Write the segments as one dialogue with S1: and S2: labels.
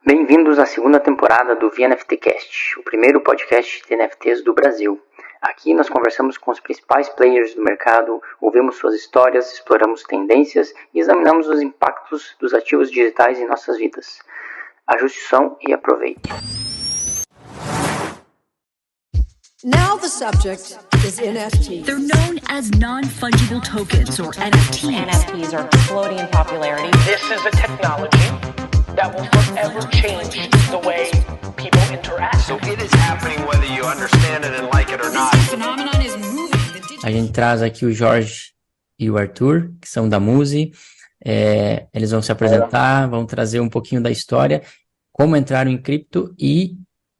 S1: Bem-vindos à segunda temporada do VNFTcast, o primeiro podcast de NFTs do Brasil. Aqui nós conversamos com os principais players do mercado, ouvimos suas histórias, exploramos tendências e examinamos os impactos dos ativos digitais em nossas vidas. Ajuste o som e aproveite.
S2: Now the subject is NFTs.
S3: They're known as non-fungible tokens, or NFTs.
S4: NFTs are exploding in popularity.
S5: This is a technology that will forever change the way people interact.
S6: So it is happening whether you understand it and like it or not.
S2: This phenomenon is moving.
S1: A gente traz aqui o Jorge e o Arthur, que são da Muzi. Eles vão se apresentar, vão trazer um pouquinho da história, como entraram em cripto e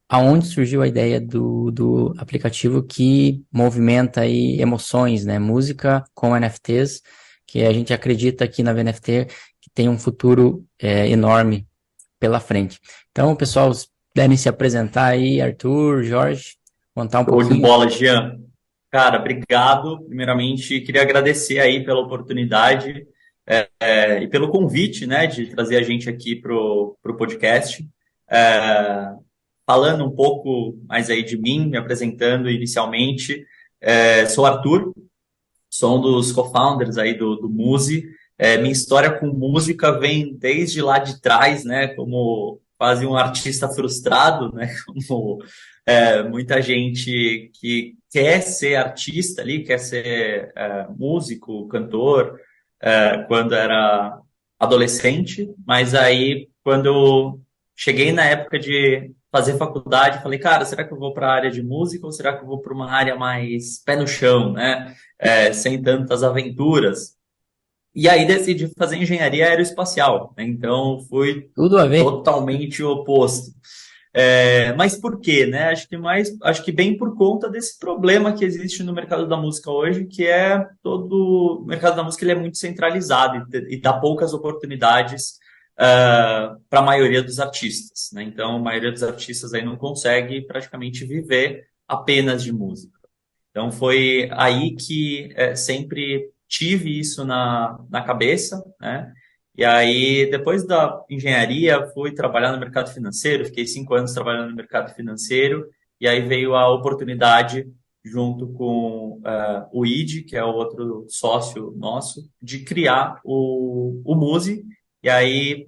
S1: aonde surgiu a ideia do aplicativo que movimenta aí emoções, né? Música com NFTs, que a gente acredita aqui na VNFT que tem um futuro enorme pela frente. Então, pessoal, devem se apresentar aí, Arthur, Jorge, contar um pouquinho.
S7: De bola, Jean. Cara, obrigado. Primeiramente, queria agradecer aí pela oportunidade e pelo convite, né, de trazer a gente aqui pro podcast. Falando um pouco mais aí de mim, me apresentando inicialmente, sou Arthur, sou um dos co-founders aí do Muzi. Minha história com música vem desde lá de trás, né, como quase um artista frustrado, né, como muita gente que quer ser artista ali, quer ser músico, cantor, quando era adolescente, mas aí quando eu cheguei na época de fazer faculdade, falei, cara, será que eu vou para a área de música ou será que eu vou para uma área mais pé no chão, né? Sem tantas aventuras. E aí decidi fazer engenharia aeroespacial, né? Então fui totalmente o oposto. Mas por quê, né? Acho que bem por conta desse problema que existe no mercado da música hoje, que todo o mercado da música ele é muito centralizado e dá poucas oportunidades para a maioria dos artistas, né? Então, a maioria dos artistas aí não consegue praticamente viver apenas de música. Então, foi aí que sempre tive isso na cabeça, né? E aí, depois da engenharia, fui trabalhar no mercado financeiro, fiquei 5 anos trabalhando no mercado financeiro, e aí veio a oportunidade, junto com o ID, que é o outro sócio nosso, de criar o Muzi. E aí,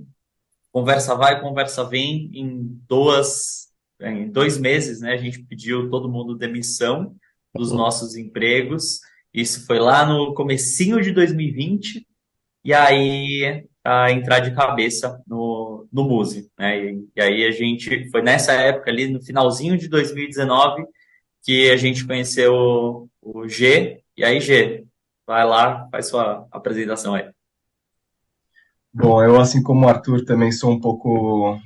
S7: conversa vai, conversa vem, em 2 meses, né, a gente pediu todo mundo demissão dos nossos empregos. Isso foi lá no comecinho de 2020, e aí a entrar de cabeça no Muzi, né, e aí foi nessa época ali, no finalzinho de 2019, que a gente conheceu o G, e aí G, vai lá, faz sua apresentação aí.
S8: Bom, eu, assim como o Arthur, também sou um pouco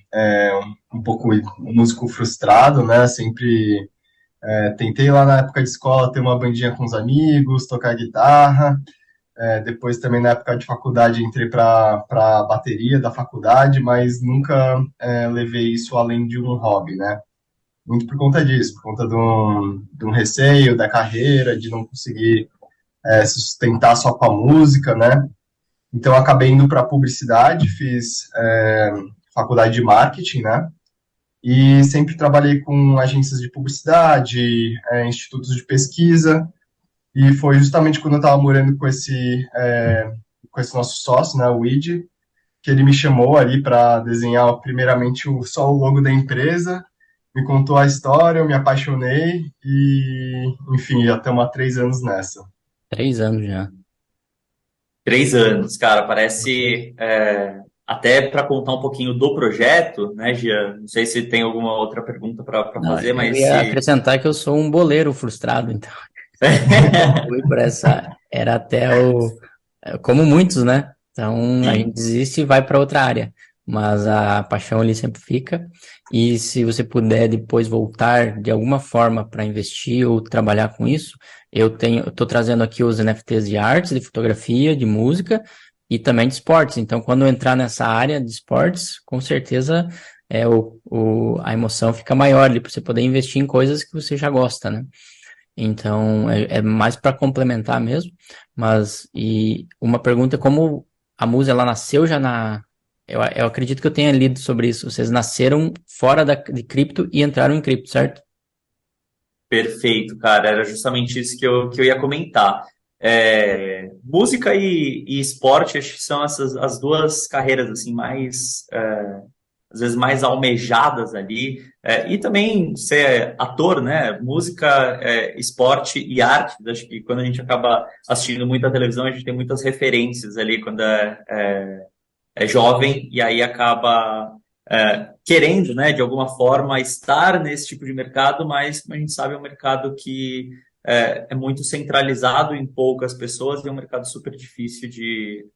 S8: músico frustrado, né? Sempre tentei lá na época de escola ter uma bandinha com os amigos, tocar guitarra. Depois também na época de faculdade entrei para bateria da faculdade, mas nunca levei isso além de um hobby, né? Muito por conta disso, por conta de um receio da carreira, de não conseguir se sustentar só com a música, né? Então, eu acabei indo para publicidade, fiz faculdade de marketing, né? E sempre trabalhei com agências de publicidade, institutos de pesquisa. E foi justamente quando eu estava morando com esse nosso sócio, né, o ID, que ele me chamou ali para desenhar primeiramente só o logo da empresa, me contou a história, eu me apaixonei e, enfim, já estamos há 3 anos nessa.
S1: 3 anos já.
S7: 3 anos, cara, parece até para contar um pouquinho do projeto, né, Gia? Não sei se tem alguma outra pergunta para fazer, mas...
S1: Eu ia acrescentar que eu sou um boleiro frustrado, então. Fui por essa... Era até como muitos, né? Então, a gente desiste e vai para outra área. Mas a paixão ali sempre fica. E se você puder depois voltar de alguma forma para investir ou trabalhar com isso, eu estou trazendo aqui os NFTs de artes, de fotografia, de música e também de esportes. Então, quando eu entrar nessa área de esportes, com certeza a emoção fica maior ali para você poder investir em coisas que você já gosta, né? Então, é mais para complementar mesmo. E uma pergunta, como a Muzi, ela nasceu já eu acredito que eu tenha lido sobre isso. Vocês nasceram fora de cripto e entraram em cripto, certo?
S7: Perfeito, cara. Era justamente isso que eu ia comentar. Música e esporte, acho que são as duas carreiras assim mais às vezes mais almejadas ali. E também ser ator, né? Música, esporte e arte. Acho que quando a gente acaba assistindo muita televisão, a gente tem muitas referências ali quando é jovem e aí acaba querendo, né, de alguma forma, estar nesse tipo de mercado, mas, como a gente sabe, é um mercado que é muito centralizado em poucas pessoas e é um mercado super difícil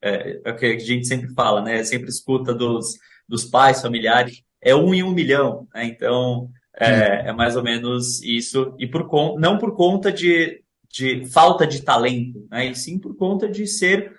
S7: é o que a gente sempre fala, né, sempre escuta dos pais, familiares, é 1 em 1 milhão, né, então é mais ou menos isso, e não por conta de falta de talento, né, e sim por conta de ser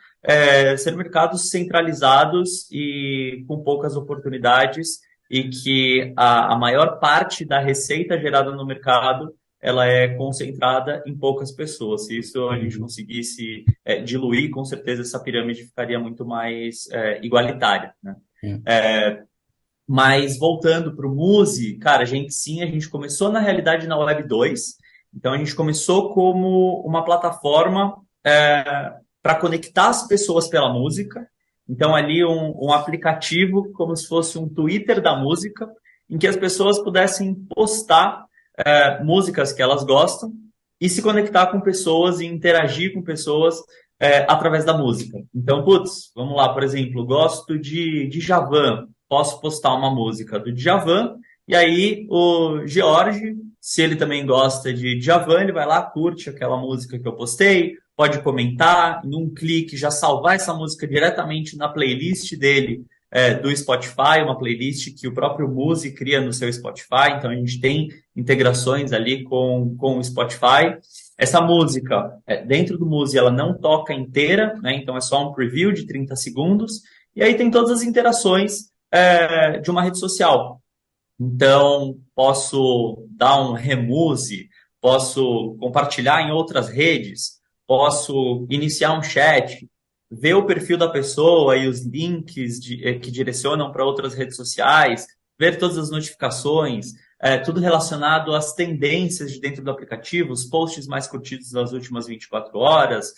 S7: mercados centralizados e com poucas oportunidades e que a maior parte da receita gerada no mercado ela é concentrada em poucas pessoas. Se isso a gente conseguisse diluir, com certeza essa pirâmide ficaria muito mais igualitária, né? Mas voltando para o Muzi, cara, a gente começou na realidade na Web 2, então a gente começou como uma plataforma para conectar as pessoas pela música. Então, ali um aplicativo como se fosse um Twitter da música, em que as pessoas pudessem postar músicas que elas gostam e se conectar com pessoas e interagir com pessoas através da música. Então, vamos lá, por exemplo, gosto de Djavan, posso postar uma música do Djavan, e aí o George, se ele também gosta de Djavan, ele vai lá, curte aquela música que eu postei, pode comentar, em um clique já salvar essa música diretamente na playlist dele do Spotify, uma playlist que o próprio Muzi cria no seu Spotify, então a gente tem integrações ali com o Spotify. Essa música, dentro do Muzi, ela não toca inteira, né? Então é só um preview de 30 segundos, e aí tem todas as interações de uma rede social. Então, posso dar um remuse, posso compartilhar em outras redes, posso iniciar um chat, ver o perfil da pessoa e os links que direcionam para outras redes sociais, ver todas as notificações, tudo relacionado às tendências de dentro do aplicativo, os posts mais curtidos das últimas 24 horas,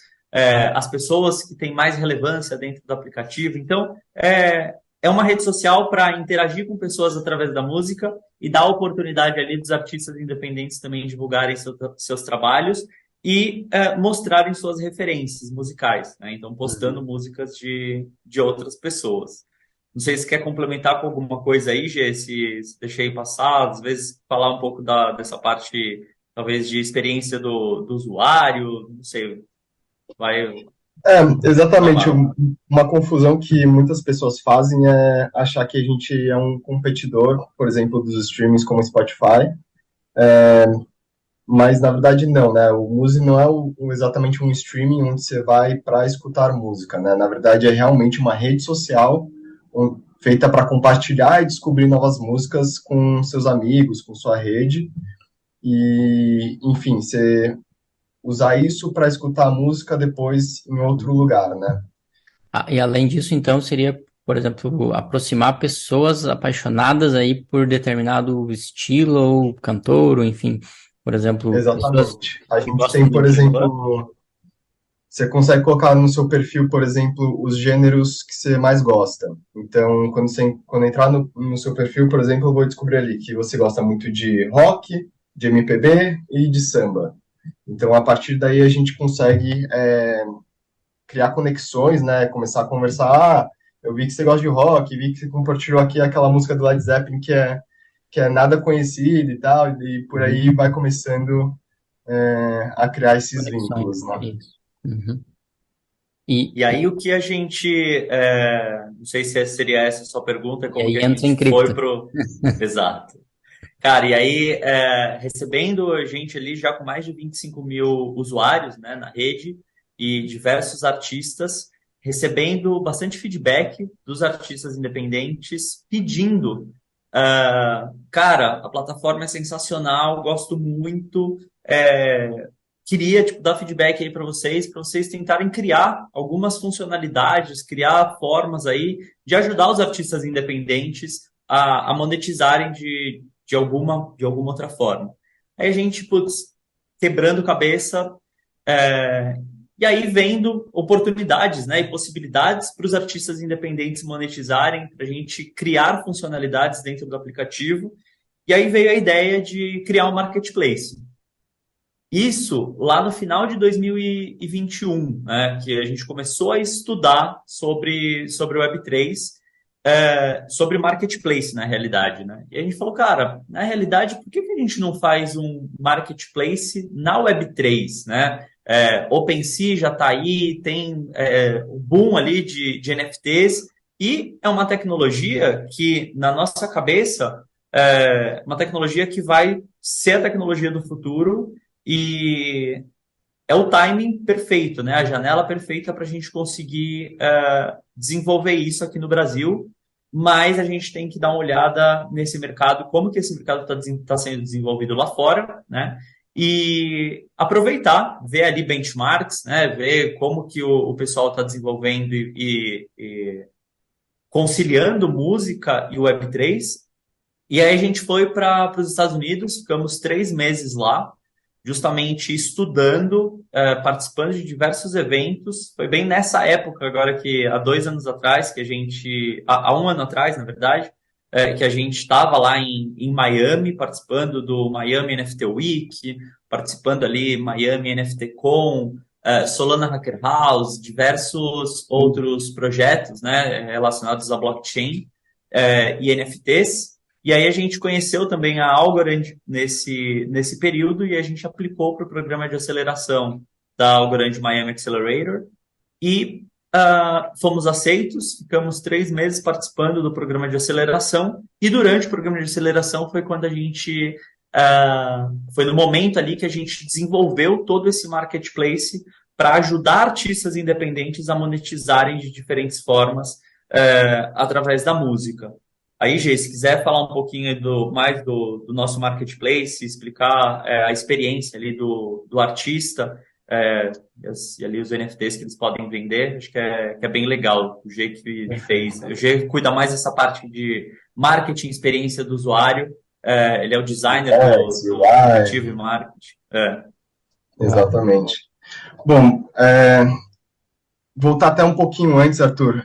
S7: as pessoas que têm mais relevância dentro do aplicativo. Então, é uma rede social para interagir com pessoas através da música e dar a oportunidade ali dos artistas independentes também divulgarem seus trabalhos e mostrarem suas referências musicais, né? Então, postando músicas de outras pessoas. Não sei se quer complementar com alguma coisa aí, Gê, se deixei passar, às vezes falar um pouco dessa parte, talvez, de experiência do usuário, não sei, vai...
S8: Exatamente. Uma confusão que muitas pessoas fazem é achar que a gente é um competidor, por exemplo, dos streamings como Spotify, mas na verdade não, né? O Muzi não é exatamente um streaming onde você vai para escutar música, né? Na verdade é realmente uma rede social feita para compartilhar e descobrir novas músicas com seus amigos, com sua rede, e enfim, você usar isso para escutar a música depois em outro lugar, né?
S1: E além disso, então, seria, por exemplo, aproximar pessoas apaixonadas aí por determinado estilo ou cantor, ou enfim, por exemplo...
S8: Exatamente. A gente tem, por exemplo, você consegue colocar no seu perfil, por exemplo, os gêneros que você mais gosta. Então, quando entrar no seu perfil, por exemplo, eu vou descobrir ali que você gosta muito de rock, de MPB e de samba. Então, a partir daí, a gente consegue criar conexões, né? Começar a conversar. Eu vi que você gosta de rock, vi que você compartilhou aqui aquela música do Led Zeppelin que é nada conhecida e tal, e por aí vai começando a criar esses vínculos, né?
S1: Uhum.
S7: E aí o que a gente... não sei se seria essa a sua pergunta, como que a
S1: entra em
S7: gente
S1: cripto.
S7: foi pro... Exato. Cara, e aí, recebendo a gente ali já com mais de 25 mil usuários, né, na rede e diversos artistas, recebendo bastante feedback dos artistas independentes, pedindo, cara, a plataforma é sensacional, gosto muito, queria tipo, dar feedback aí para vocês tentarem criar algumas funcionalidades, criar formas aí de ajudar os artistas independentes a monetizarem de alguma outra forma. Aí a gente, putz, quebrando cabeça, e aí vendo oportunidades, né, e possibilidades para os artistas independentes monetizarem, para a gente criar funcionalidades dentro do aplicativo. E aí veio a ideia de criar um marketplace. Isso lá no final de 2021, né, que a gente começou a estudar sobre o Web3, sobre marketplace, na realidade, né? E a gente falou, cara, na realidade, por que a gente não faz um marketplace na Web3, né? OpenSea já está aí, tem o boom ali de NFTs, e é uma tecnologia que, na nossa cabeça, uma tecnologia que vai ser a tecnologia do futuro e é o timing perfeito, né? A janela perfeita para a gente conseguir desenvolver isso aqui no Brasil, mas a gente tem que dar uma olhada nesse mercado, como que esse mercado está sendo desenvolvido lá fora, né? E aproveitar, ver ali benchmarks, né? Ver como que o pessoal está desenvolvendo e conciliando música e Web3. E aí a gente foi para os Estados Unidos, ficamos 3 meses lá, justamente estudando, participando de diversos eventos. Foi bem nessa época, agora que há 2 anos atrás, que a gente, há 1 ano atrás, na verdade, que a gente estava lá em Miami, participando do Miami NFT Week, participando ali Miami NFT Con, Solana Hacker House, diversos outros projetos, né, relacionados a blockchain e NFTs. E aí a gente conheceu também a Algorand nesse período e a gente aplicou para o programa de aceleração da Algorand Miami Accelerator e fomos aceitos, ficamos 3 meses participando do programa de aceleração e durante o programa de aceleração foi quando a gente, foi no momento ali que a gente desenvolveu todo esse marketplace para ajudar artistas independentes a monetizarem de diferentes formas através da música. Aí, Gê, se quiser falar um pouquinho mais do nosso marketplace, explicar a experiência ali do artista e ali os NFTs que eles podem vender, acho que é bem legal o Gê que ele fez. O Gê cuida mais dessa parte de marketing, experiência do usuário, ele é o designer do aplicativo e marketing.
S8: Exatamente. Bom, voltar até um pouquinho antes, Arthur.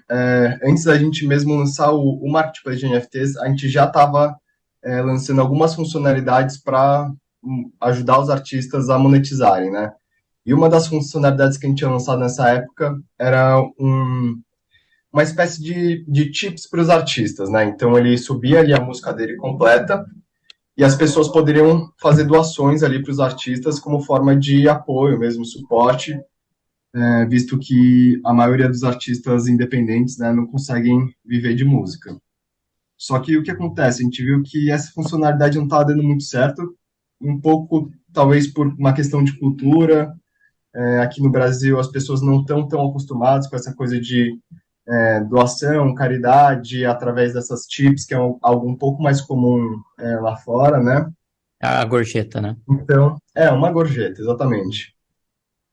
S8: Antes da gente mesmo lançar o Marketplace de NFTs, a gente já estava lançando algumas funcionalidades para ajudar os artistas a monetizarem, né? E uma das funcionalidades que a gente tinha lançado nessa época era uma espécie de tips para os artistas, né? Então ele subia ali a música dele completa e as pessoas poderiam fazer doações ali para os artistas como forma de apoio, mesmo suporte, visto que a maioria dos artistas independentes, né, não conseguem viver de música. Só que o que acontece? A gente viu que essa funcionalidade não estava dando muito certo, um pouco, talvez, por uma questão de cultura. Aqui no Brasil, as pessoas não estão tão acostumadas com essa coisa de doação, caridade, através dessas tips, que é algo um pouco mais comum lá fora, né?
S1: A gorjeta, né?
S8: Então, uma gorjeta, exatamente.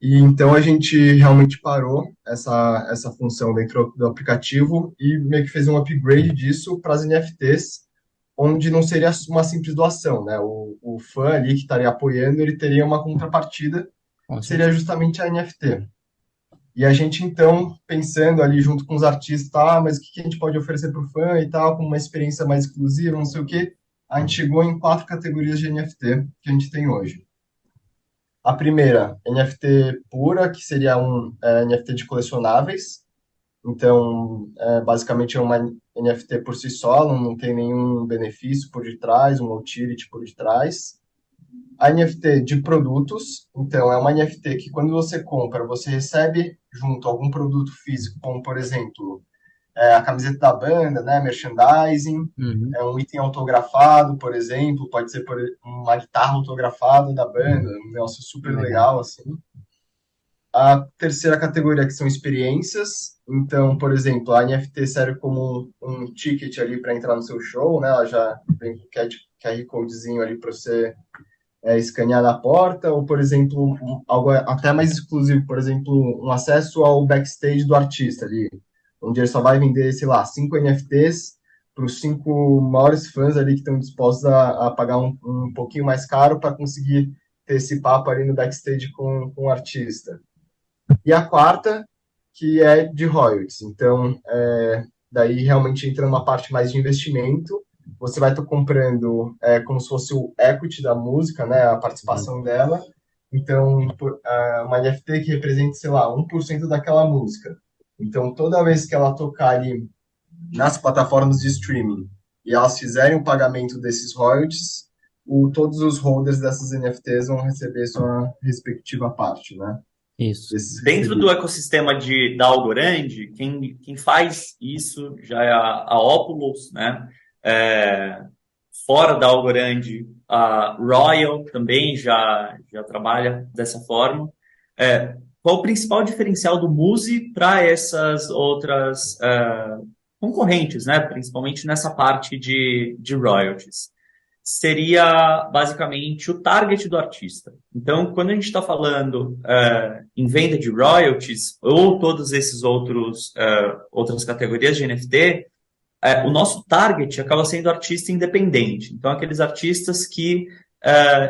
S8: E então a gente realmente parou essa função dentro do aplicativo e meio que fez um upgrade disso para as NFTs, onde não seria uma simples doação, né? O fã ali que estaria apoiando, ele teria uma contrapartida, que seria justamente a NFT. E a gente, então, pensando ali junto com os artistas, mas o que a gente pode oferecer para o fã e tal, com uma experiência mais exclusiva, não sei o quê, a gente chegou em 4 categorias de NFT que a gente tem hoje. A primeira, NFT pura, que seria um NFT de colecionáveis. Então, basicamente é uma NFT por si só, não tem nenhum benefício por detrás, um utility por detrás. A NFT de produtos, então é uma NFT que quando você compra, você recebe junto algum produto físico, como por exemplo, a camiseta da banda, né, merchandising, um item autografado, por exemplo, pode ser uma guitarra autografada da banda, um negócio super legal, assim. A terceira categoria que são experiências, então, por exemplo, a NFT serve como um ticket ali para entrar no seu show, né, ela já vem com o QR Codezinho ali para você escanear na porta, ou, por exemplo, algo até mais exclusivo, por exemplo, um acesso ao backstage do artista ali, onde ele só vai vender, sei lá, 5 NFTs para os 5 maiores fãs ali que estão dispostos a pagar um pouquinho mais caro para conseguir ter esse papo ali no backstage com o artista. E a quarta, que é de royalties. Então, daí realmente entra numa parte mais de investimento. Você vai estar comprando como se fosse o equity da música, né, a participação dela. Então, uma NFT que representa, sei lá, 1% daquela música. Então, toda vez que ela tocar ali nas plataformas de streaming e elas fizerem o pagamento desses royalties, todos os holders dessas NFTs vão receber sua respectiva parte, né?
S1: Isso.
S7: Dentro do ecossistema da Algorand, quem faz isso já é a Oculus, né? Fora da Algorand, a Royal também já trabalha dessa forma. Qual o principal diferencial do Muzi para essas outras concorrentes, né? Principalmente nessa parte de royalties? Seria basicamente o target do artista. Então, quando a gente está falando em venda de royalties ou todas essas outras categorias de NFT, o nosso target acaba sendo artista independente. Então, aqueles artistas que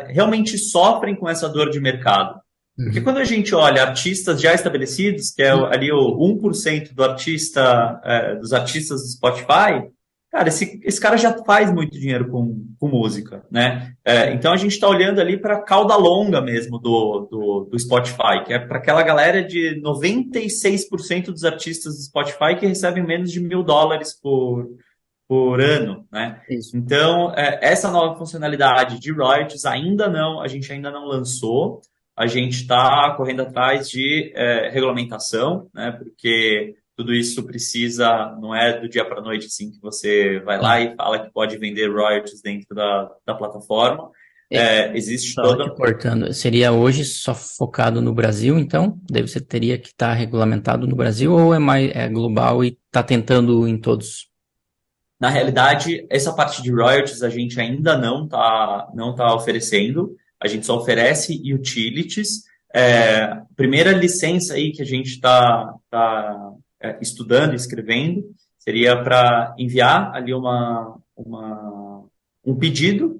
S7: realmente sofrem com essa dor de mercado. Porque quando a gente olha artistas já estabelecidos, que é ali o 1% dos artistas do Spotify, cara, esse cara já faz muito dinheiro com música, né? Então a gente está olhando ali para a cauda longa mesmo do Spotify, que é para aquela galera de 96% dos artistas do Spotify que recebem menos de $1.000 por ano, né?
S1: Isso.
S7: Então, essa nova funcionalidade de royalties a gente ainda não lançou. A gente está correndo atrás de regulamentação, né? Porque tudo isso não é do dia para a noite, assim, que você vai lá e fala que pode vender royalties dentro da plataforma. Existe
S1: Só te cortando, seria hoje só focado no Brasil, então? Daí você teria que estar regulamentado no Brasil ou é global e está tentando em todos?
S7: Na realidade, essa parte de royalties a gente ainda não tá oferecendo. A gente só oferece utilities. Primeira licença aí que a gente está estudando, escrevendo, seria para enviar ali um pedido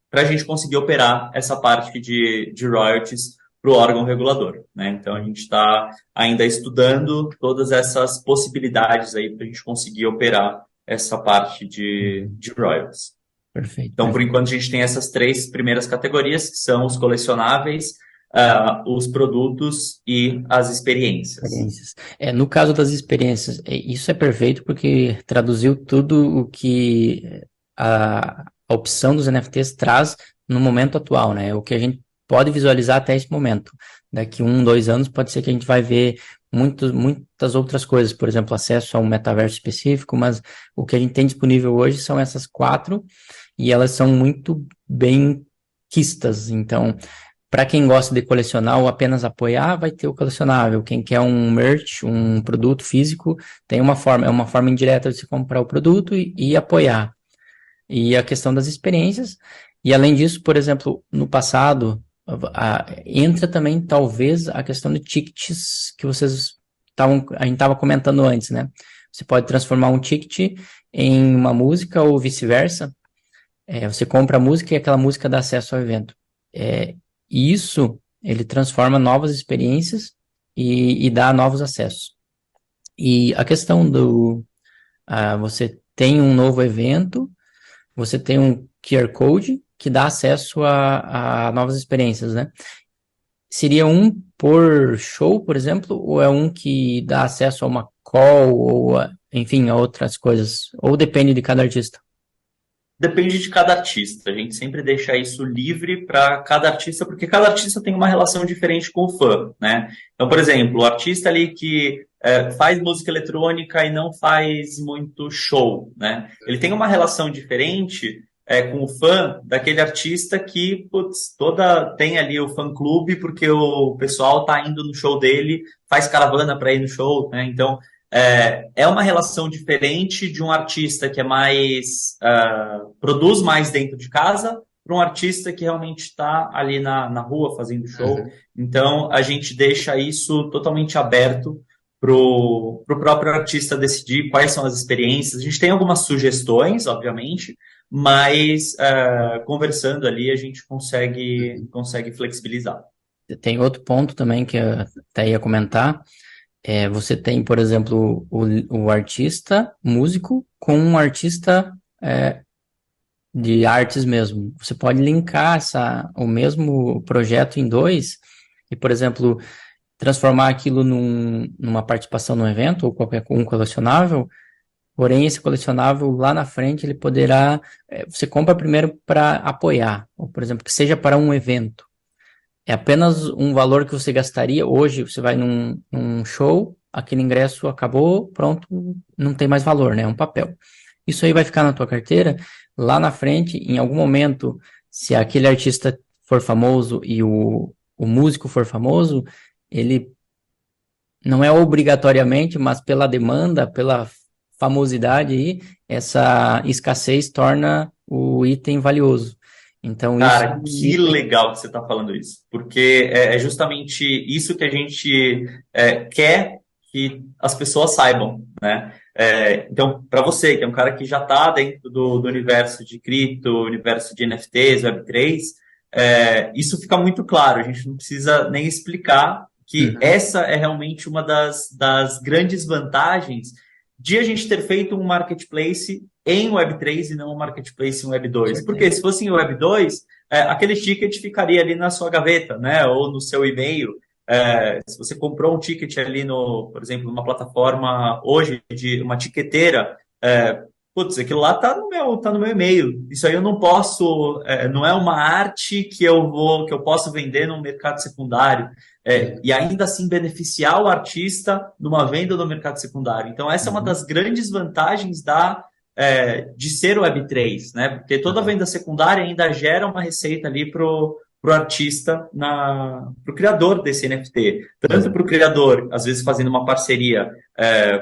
S7: para a gente conseguir operar essa parte de royalties para o órgão regulador, né? Então, a gente está ainda estudando todas essas possibilidades aí para a gente conseguir operar essa parte de royalties.
S1: Perfeito.
S7: Então, por enquanto, a gente tem essas 3 primeiras categorias, que são os colecionáveis, os produtos e as experiências.
S1: No caso das experiências, isso é perfeito porque traduziu tudo o que a opção dos NFTs traz no momento atual, né? O que a gente pode visualizar até esse momento. Daqui 1, 2 anos pode ser que a gente vai ver muitas outras coisas, por exemplo, acesso a um metaverso específico, mas o que a gente tem disponível hoje são essas 4 e elas são muito bem quistas. Então, para quem gosta de colecionar ou apenas apoiar, vai ter o colecionável. Quem quer um merch, um produto físico, tem uma forma indireta de se comprar o produto e apoiar. E a questão das experiências. E além disso, por exemplo, no passado, entra também talvez a questão de tickets que a gente estava comentando antes, né? Você pode transformar um ticket em uma música ou vice-versa. Você compra a música e aquela música dá acesso ao evento. E isso, ele transforma novas experiências e dá novos acessos. E a questão você tem um novo evento, você tem um QR Code que dá acesso a novas experiências, né? Seria um por show, por exemplo, ou é um que dá acesso a uma call, ou enfim, a outras coisas? Ou depende de cada artista?
S7: Depende de cada artista. A gente sempre deixa isso livre para cada artista, porque cada artista tem uma relação diferente com o fã, né? Então, por exemplo, o artista ali que faz música eletrônica e não faz muito show, né? Ele tem uma relação diferente com o fã daquele artista que, tem ali o fã-clube porque o pessoal tá indo no show dele, faz caravana para ir no show, né? Então, é uma relação diferente de um artista que é mais produz mais dentro de casa para um artista que realmente está ali na rua fazendo show. Então, a gente deixa isso totalmente aberto para o próprio artista decidir quais são as experiências. A gente tem algumas sugestões, obviamente, mas conversando ali a gente consegue flexibilizar.
S1: Tem outro ponto também que eu até ia comentar. Você tem, por exemplo, o artista músico com um artista de artes mesmo. Você pode linkar o mesmo projeto em dois e, por exemplo, transformar aquilo numa participação num evento ou qualquer um colecionável. Porém, esse colecionável lá na frente ele poderá. Você compra primeiro para apoiar, ou, por exemplo, que seja para um evento. É apenas um valor que você gastaria. Hoje você vai num show, aquele ingresso acabou, pronto, não tem mais valor, né? É um papel. Isso aí vai ficar na tua carteira. Lá na frente, em algum momento, se aquele artista for famoso e o músico for famoso, ele não é obrigatoriamente, mas pela demanda, pela famosidade aí, essa escassez torna o item valioso. Então,
S7: cara, que legal que você está falando isso, porque é justamente isso que a gente quer que as pessoas saibam, né? Então, para você, que é um cara que já está dentro do universo de cripto, universo de NFTs, Web3, isso fica muito claro, a gente não precisa nem explicar que essa é realmente uma das grandes vantagens de a gente ter feito um marketplace em Web3 e não um marketplace em Web2. Porque se fosse em Web2, aquele ticket ficaria ali na sua gaveta, né? Ou no seu e-mail. Se você comprou um ticket ali, por exemplo, numa plataforma hoje de uma tiqueteira, aquilo lá tá no meu e-mail. Isso aí eu não posso, não é uma arte que eu posso vender no mercado secundário. E ainda assim beneficiar o artista numa venda no mercado secundário. Então, essa é uma das grandes vantagens de ser Web3, né? Porque toda venda secundária ainda gera uma receita ali pro artista, pro criador desse NFT. Tanto pro criador, às vezes fazendo uma parceria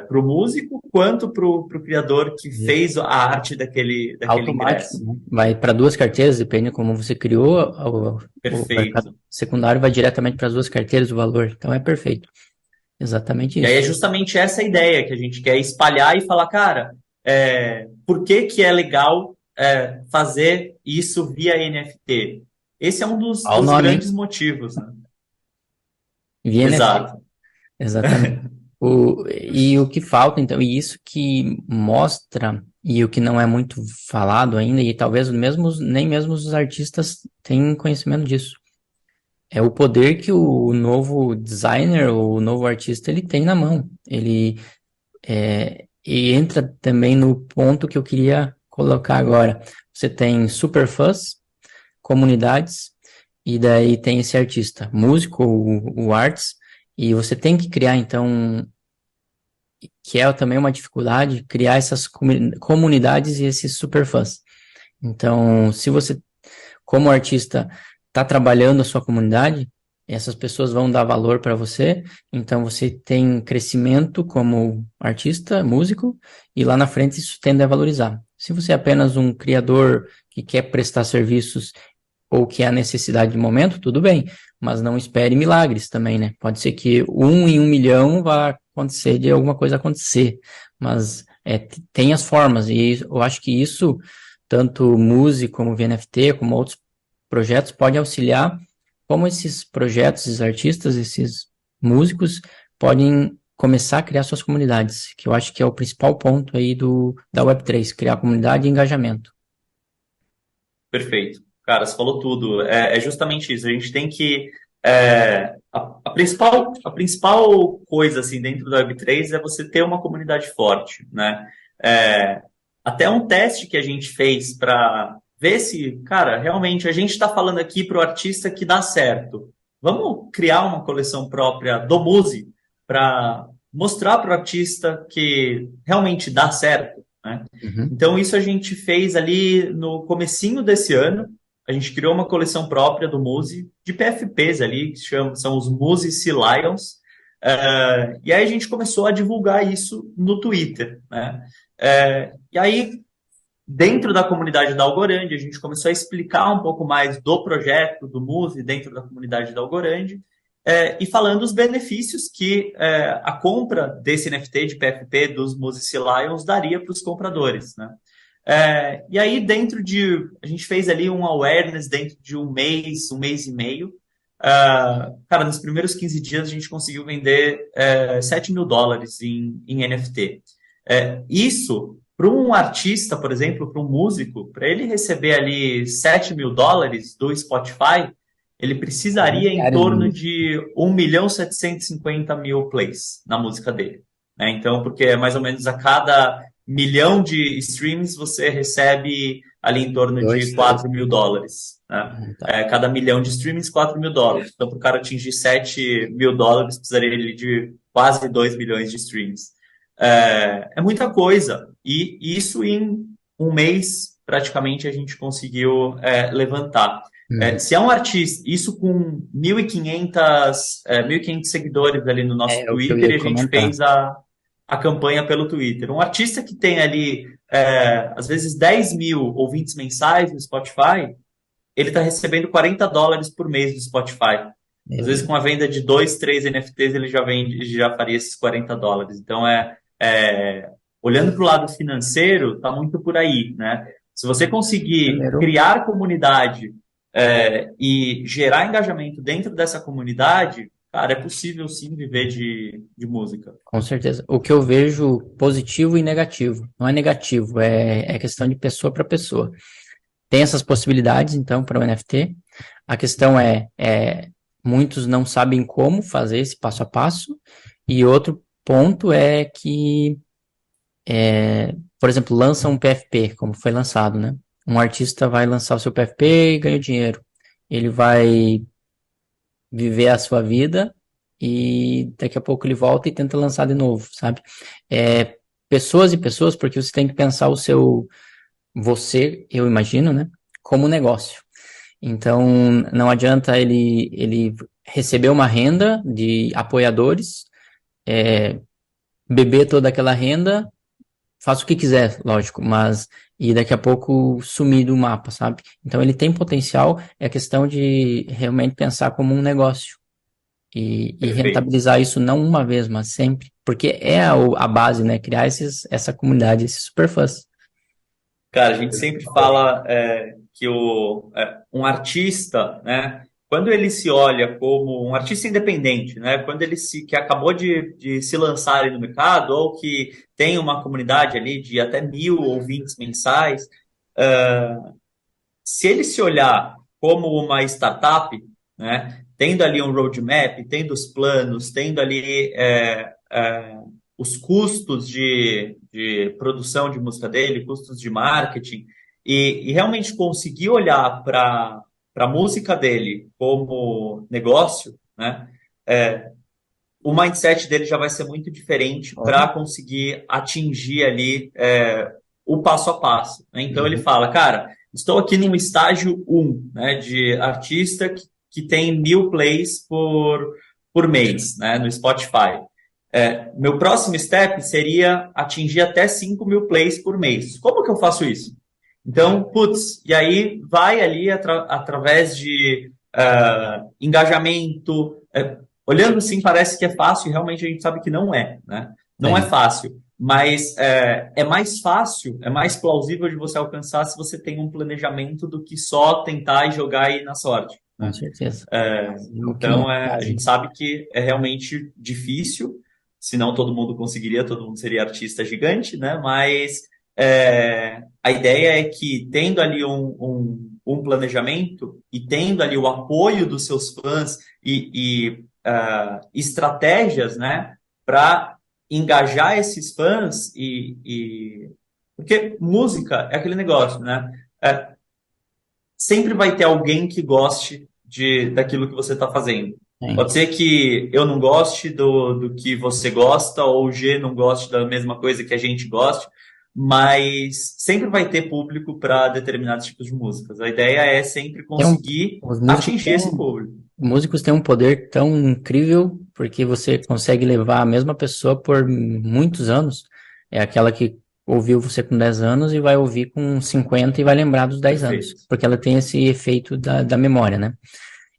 S7: pro músico, quanto pro criador que fez a arte daquele ingresso.
S1: Né? Vai para duas carteiras, depende de como você criou. O mercado secundário vai diretamente para as duas carteiras o valor. Então é perfeito. Exatamente isso.
S7: E aí é justamente essa ideia que a gente quer espalhar e falar, cara, por que é legal fazer isso via NFT? Esse é um dos grandes motivos, né?
S1: Via
S7: Exato.
S1: NFT. Exatamente. E o que falta, então, e isso que mostra, e o que não é muito falado ainda, e talvez nem mesmo os artistas tenham conhecimento disso, é o poder que o novo designer, o novo artista, ele tem na mão. E entra também no ponto que eu queria colocar agora. Você tem superfãs, comunidades, e daí tem esse artista, músico, o arts, e você tem que criar, então, que é também uma dificuldade, criar essas comunidades e esses superfãs. Então, se você, como artista, está trabalhando a sua comunidade, essas pessoas vão dar valor para você, então você tem crescimento como artista, músico, e lá na frente isso tende a valorizar. Se você é apenas um criador que quer prestar serviços ou que é a necessidade de momento, tudo bem, mas não espere milagres também, né? Pode ser que 1 em 1 milhão vá acontecer de alguma coisa acontecer, mas tem as formas, e eu acho que isso, tanto música como VNFT, como outros projetos, pode auxiliar como esses projetos, esses artistas, esses músicos podem começar a criar suas comunidades, que eu acho que é o principal ponto aí da Web3, criar comunidade e engajamento.
S7: Perfeito. Cara, você falou tudo. É justamente isso. A gente tem que... a principal coisa assim, dentro da Web3 é você ter uma comunidade forte, né? Até um teste que a gente fez para ver se, cara, realmente a gente está falando aqui para o artista que dá certo. Vamos criar uma coleção própria do Muzi para mostrar para o artista que realmente dá certo, né? Então, isso a gente fez ali no comecinho desse ano. A gente criou uma coleção própria do Muzi, de PFPs ali, que são os Muzi Sea Lions. E aí a gente começou a divulgar isso no Twitter, né? E aí, dentro da comunidade da Algorand, a gente começou a explicar um pouco mais do projeto, do Muse, dentro da comunidade da Algorand, e falando os benefícios que a compra desse NFT de PFP dos Muse Sea Lions daria para os compradores, né? E aí, a gente fez ali um awareness dentro de um mês e meio. Cara, nos primeiros 15 dias a gente conseguiu vender $7.000 em NFT. Isso, para um artista, por exemplo, para um músico, para ele receber ali $7.000 do Spotify, ele precisaria em torno de 1.750.000 plays na música dele, né? Então, porque é mais ou menos a cada milhão de streams você recebe ali em torno de $4.000, né? Cada milhão de streams, $4.000. Então, para o cara atingir $7.000, precisaria ele de quase 2 milhões de streams. É muita coisa. E isso em um mês, praticamente, a gente conseguiu levantar. Se é um artista, isso com 1.500 seguidores ali no nosso Twitter, e a gente fez a campanha pelo Twitter. Um artista que tem ali, às vezes, 10 mil ouvintes mensais no Spotify, ele está recebendo $40 por mês do Spotify. Às vezes, com a venda de 2, 3 NFTs, ele já faria esses $40. Então, olhando para o lado financeiro, está muito por aí, né? Se você conseguir criar comunidade e gerar engajamento dentro dessa comunidade, cara, é possível sim viver de música.
S1: Com certeza. O que eu vejo positivo e negativo. Não é negativo, é questão de pessoa para pessoa. Tem essas possibilidades, então, para o NFT. A questão muitos não sabem como fazer esse passo a passo. E outro ponto é que, por exemplo, lança um PFP, como foi lançado, né? Um artista vai lançar o seu PFP e ganha dinheiro. Ele vai viver a sua vida e daqui a pouco ele volta e tenta lançar de novo, sabe? Pessoas e pessoas, porque você tem que pensar eu imagino, né? Como negócio. Então, não adianta ele receber uma renda de apoiadores, beber toda aquela renda, faça o que quiser, lógico, mas e daqui a pouco sumir do mapa, sabe? Então ele tem potencial, é questão de realmente pensar como um negócio e rentabilizar isso não uma vez, mas sempre, porque é a base, né? Criar essa comunidade, esses superfãs.
S7: Cara, a gente sempre fala que um artista, né? Quando ele se olha como um artista independente, né? Quando que acabou de se lançar ali no mercado, ou que tem uma comunidade ali de até 1.000 ouvintes mensais, se ele se olhar como uma startup, né? Tendo ali um roadmap, tendo os planos, tendo ali os custos de produção de música dele, custos de marketing, e realmente conseguir olhar para a música dele como negócio, né? O mindset dele já vai ser muito diferente para conseguir atingir ali o passo a passo, né? Então ele fala, cara, estou aqui no estágio 1, né, de artista que tem 1.000 plays por mês, né, no Spotify. Meu próximo step seria atingir até 5.000 plays por mês. Como que eu faço isso? Então, e aí vai ali através de engajamento. Olhando assim, parece que é fácil, e realmente a gente sabe que não é, né? Não é fácil, mas é mais fácil, é mais plausível de você alcançar se você tem um planejamento do que só tentar e jogar aí na sorte, né?
S1: Com certeza.
S7: Então, a gente sabe que é realmente difícil, senão todo mundo conseguiria, todo mundo seria artista gigante, né? Mas a ideia é que, tendo ali um planejamento e tendo ali o apoio dos seus fãs e estratégias, né, para engajar esses fãs porque música é aquele negócio, né? Sempre vai ter alguém que goste daquilo que você está fazendo. Pode ser que eu não goste do que você gosta, ou o G não goste da mesma coisa que a gente goste, mas sempre vai ter público para determinados tipos de músicas. A ideia é sempre conseguir atingir esse público.
S1: Músicos têm um poder tão incrível, porque você consegue levar a mesma pessoa por muitos anos. É aquela que ouviu você com 10 anos e vai ouvir com 50 e vai lembrar dos 10 anos,
S7: Perfeito.
S1: porque ela tem esse efeito da memória, né?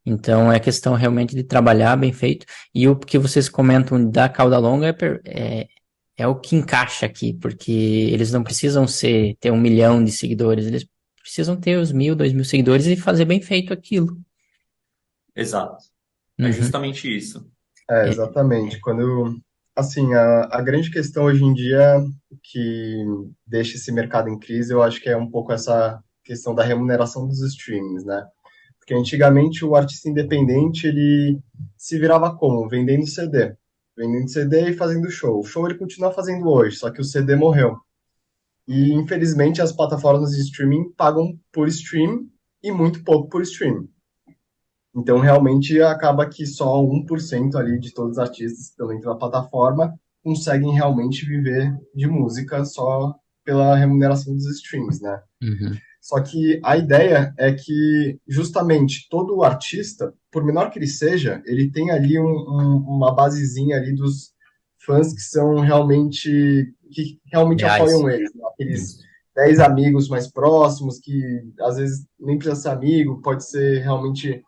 S1: Então é questão realmente de trabalhar bem feito. E o que vocês comentam da cauda longa é o que encaixa aqui, porque eles não precisam ter 1 milhão de seguidores, eles precisam ter os 1.000, 2.000 seguidores e fazer bem feito aquilo.
S7: Exato. É
S1: Uhum.
S7: justamente isso.
S8: Exatamente. Assim, a grande questão hoje em dia que deixa esse mercado em crise, eu acho que é um pouco essa questão da remuneração dos streamings, né? Porque antigamente o artista independente, ele se virava como? Vendendo CD. Vendendo CD e fazendo show. O show ele continua fazendo hoje, só que o CD morreu. E, infelizmente, as plataformas de streaming pagam por stream e muito pouco por stream. Então, realmente, acaba que só 1% ali de todos os artistas que estão dentro da plataforma conseguem realmente viver de música só pela remuneração dos streams, né?
S1: Uhum.
S8: Só que a ideia é que, justamente, todo artista, por menor que ele seja, ele tem ali uma basezinha ali dos fãs que realmente
S1: Reais.
S8: apoiam ele, né? Aqueles 10 amigos mais próximos, que às vezes nem precisa ser amigo, pode ser realmente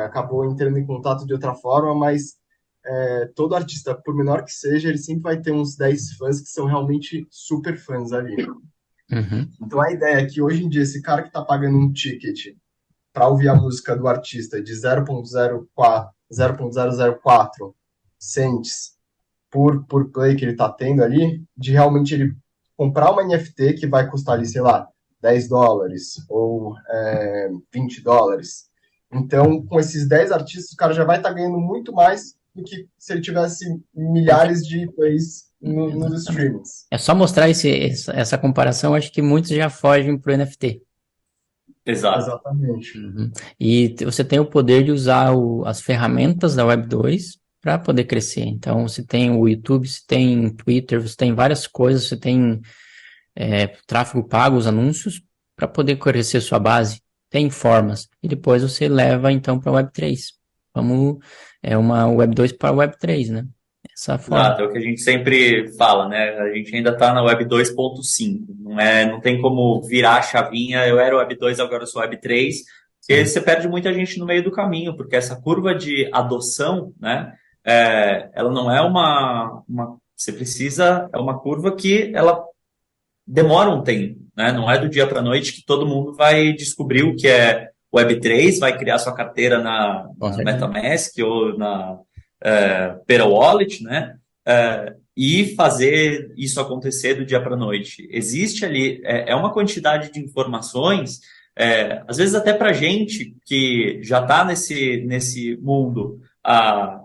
S8: acabou entrando em contato de outra forma, mas todo artista, por menor que seja, ele sempre vai ter uns 10 fãs que são realmente super fãs ali.
S1: Uhum.
S8: Então a ideia é que hoje em dia esse cara que está pagando um ticket para ouvir a música do artista de 0,004 cents por play que ele está tendo ali, de realmente ele comprar uma NFT que vai custar ali, sei lá, $10 ou $20. Então, com esses 10 artistas, o cara já vai estar ganhando muito mais do que se ele tivesse milhares de plays nos streamings.
S1: É só mostrar essa comparação, acho que muitos já fogem pro NFT.
S7: Exato.
S8: Exatamente.
S1: Uhum. E você tem o poder de usar as ferramentas da Web 2 para poder crescer. Então, você tem o YouTube, você tem Twitter, você tem várias coisas, você tem tráfego pago, os anúncios, para poder crescer sua base. Tem formas. E depois você leva, então, para a Web 3. Uma Web 2 para a Web 3, né? Essa forma.
S7: Exato, é o que a gente sempre fala, né? A gente ainda está na Web 2.5. Não tem como virar a chavinha, eu era Web 2, agora eu sou Web 3. Porque você perde muita gente no meio do caminho, porque essa curva de adoção, né? Ela não é é uma curva que ela demora um tempo, né? Não é do dia para a noite que todo mundo vai descobrir o que é Web3, vai criar sua carteira na MetaMask ou na Pera Wallet, né? E fazer isso acontecer do dia para a noite. Existe ali, uma quantidade de informações, às vezes até para gente que já está nesse mundo há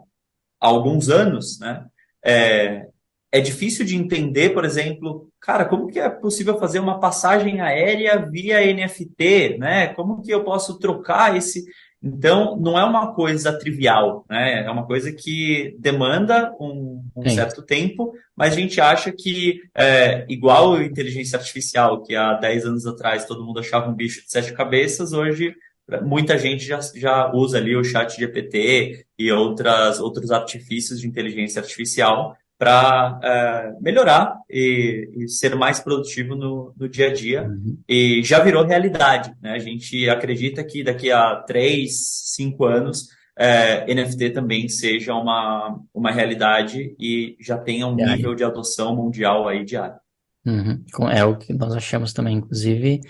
S7: alguns anos, né? É difícil de entender, por exemplo, cara, como que é possível fazer uma passagem aérea via NFT, né? Como que eu posso trocar esse... Então, não é uma coisa trivial, né? É uma coisa que demanda um certo tempo, mas a gente acha que, igual a inteligência artificial, que há 10 anos atrás todo mundo achava um bicho de 7 cabeças, hoje muita gente já usa ali o ChatGPT e outros artifícios de inteligência artificial para melhorar e ser mais produtivo no dia a dia.
S1: Uhum.
S7: E já virou realidade, né? A gente acredita que daqui a 3, 5 anos NFT também seja uma realidade e já tenha um nível de adoção mundial aí diário.
S1: Uhum. É o que nós achamos também, inclusive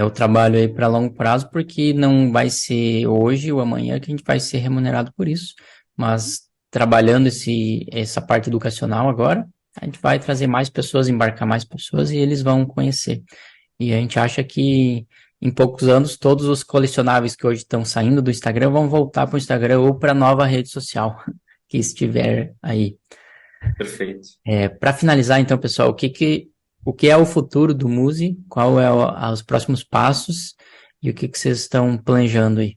S1: o trabalho aí para longo prazo, porque não vai ser hoje ou amanhã que a gente vai ser remunerado por isso, mas trabalhando essa parte educacional agora, a gente vai trazer mais pessoas, embarcar mais pessoas e eles vão conhecer. E a gente acha que em poucos anos todos os colecionáveis que hoje estão saindo do Instagram vão voltar para o Instagram ou para a nova rede social que estiver aí.
S7: Perfeito.
S1: Para finalizar, então, pessoal, o que é o futuro do Muse? Qual os próximos passos e o que vocês estão planejando aí?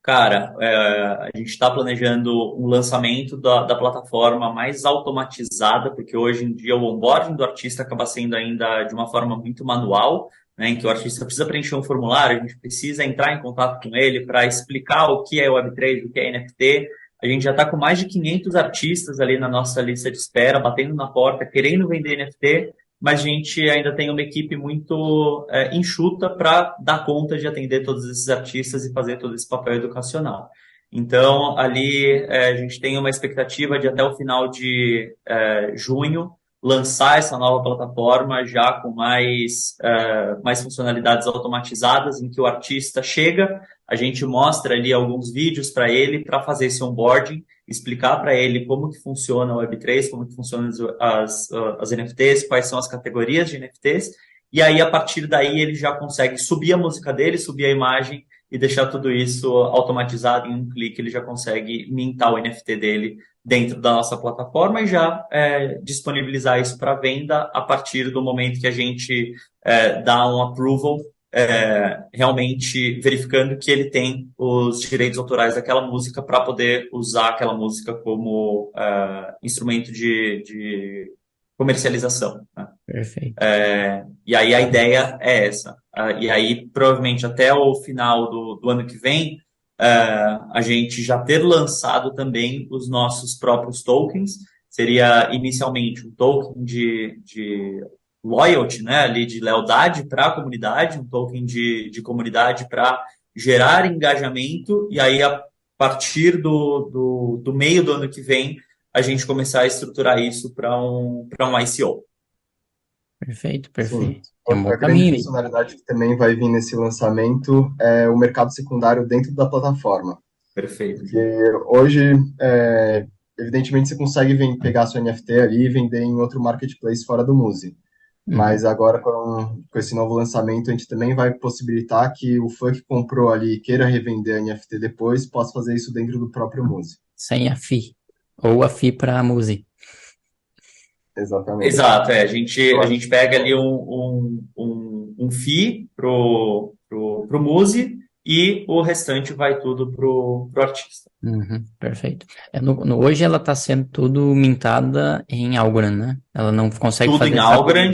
S7: Cara, a gente está planejando um lançamento da plataforma mais automatizada, porque hoje em dia o onboarding do artista acaba sendo ainda de uma forma muito manual, né, em que o artista precisa preencher um formulário, a gente precisa entrar em contato com ele para explicar o que é Web3, o que é NFT. A gente já está com mais de 500 artistas ali na nossa lista de espera, batendo na porta, querendo vender NFT, mas a gente ainda tem uma equipe muito enxuta para dar conta de atender todos esses artistas e fazer todo esse papel educacional. Então, ali a gente tem uma expectativa de até o final de junho lançar essa nova plataforma já com mais funcionalidades automatizadas, em que o artista chega, a gente mostra ali alguns vídeos para ele para fazer esse onboarding, explicar para ele como que funciona o Web3, como que funcionam as NFTs, quais são as categorias de NFTs, e aí a partir daí ele já consegue subir a música dele, subir a imagem e deixar tudo isso automatizado em um clique, ele já consegue mintar o NFT dele dentro da nossa plataforma e já disponibilizar isso para venda a partir do momento que a gente dá um approval, realmente verificando que ele tem os direitos autorais daquela música para poder usar aquela música como instrumento de comercialização, né?
S1: Perfeito.
S7: E aí a ideia é essa. E aí, provavelmente, até o final do ano que vem, a gente já ter lançado também os nossos próprios tokens. Seria, inicialmente, um token de loyalty, né, ali de lealdade para a comunidade, um token de comunidade para gerar engajamento, e aí, a partir do meio do ano que vem, a gente começar a estruturar isso para um ICO.
S1: Perfeito.
S8: Sim.
S1: É um bom
S8: Outra grande
S1: caminho.
S8: funcionalidade que também vai vir nesse lançamento é o mercado secundário dentro da plataforma.
S7: Perfeito.
S8: Porque hoje, evidentemente, você consegue pegar seu NFT ali e vender em outro marketplace fora do Muzi. Mas agora, com esse novo lançamento, a gente também vai possibilitar que o fã que comprou ali e queira revender a NFT depois, possa fazer isso dentro do próprio Muzi.
S1: Sem a FII. Ou a FII para a Muzi.
S8: Exatamente.
S7: Exato, a gente pega ali um fee pro Muzi e o restante vai tudo pro artista.
S1: Perfeito. Hoje ela está sendo tudo mintada em Algorand, né? Ela não consegue
S7: Tudo
S1: fazer
S7: em Algorand.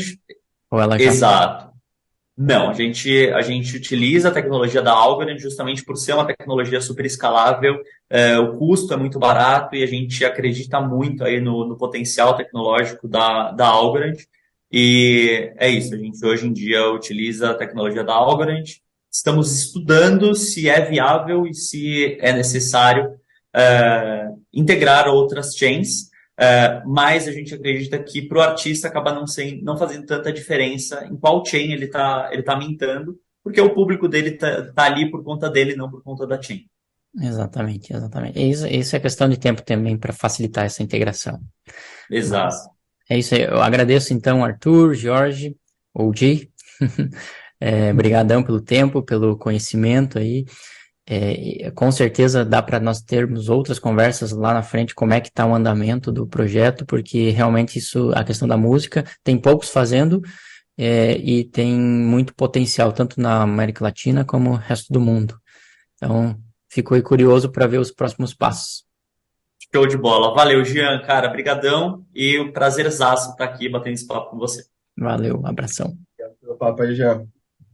S1: Ou ela já...
S7: Exato. Não, a gente utiliza a tecnologia da Algorand justamente por ser uma tecnologia super escalável, o custo é muito barato e a gente acredita muito aí no potencial tecnológico da Algorand. E é isso, a gente hoje em dia utiliza a tecnologia da Algorand. Estamos estudando se é viável e se é necessário integrar outras chains, mas a gente acredita que para o artista acaba não fazendo tanta diferença em qual chain ele tá mintando, porque o público dele tá ali por conta dele, não por conta da chain.
S1: Exatamente. Isso é questão de tempo também para facilitar essa integração.
S7: Exato.
S1: Mas é isso aí. Eu agradeço então, Arthur, Jorge, OG. Brigadão pelo tempo, pelo conhecimento aí. Com certeza dá para nós termos outras conversas lá na frente, como é que está o andamento do projeto, porque realmente a questão da música, tem poucos fazendo e tem muito potencial, tanto na América Latina como no resto do mundo. Então, fico aí curioso para ver os próximos passos.
S7: Show de bola. Valeu, Jean, cara, brigadão e um prazerzaço estar aqui batendo esse papo com você.
S1: Valeu, abração.
S8: Obrigado pelo papo aí, Jean.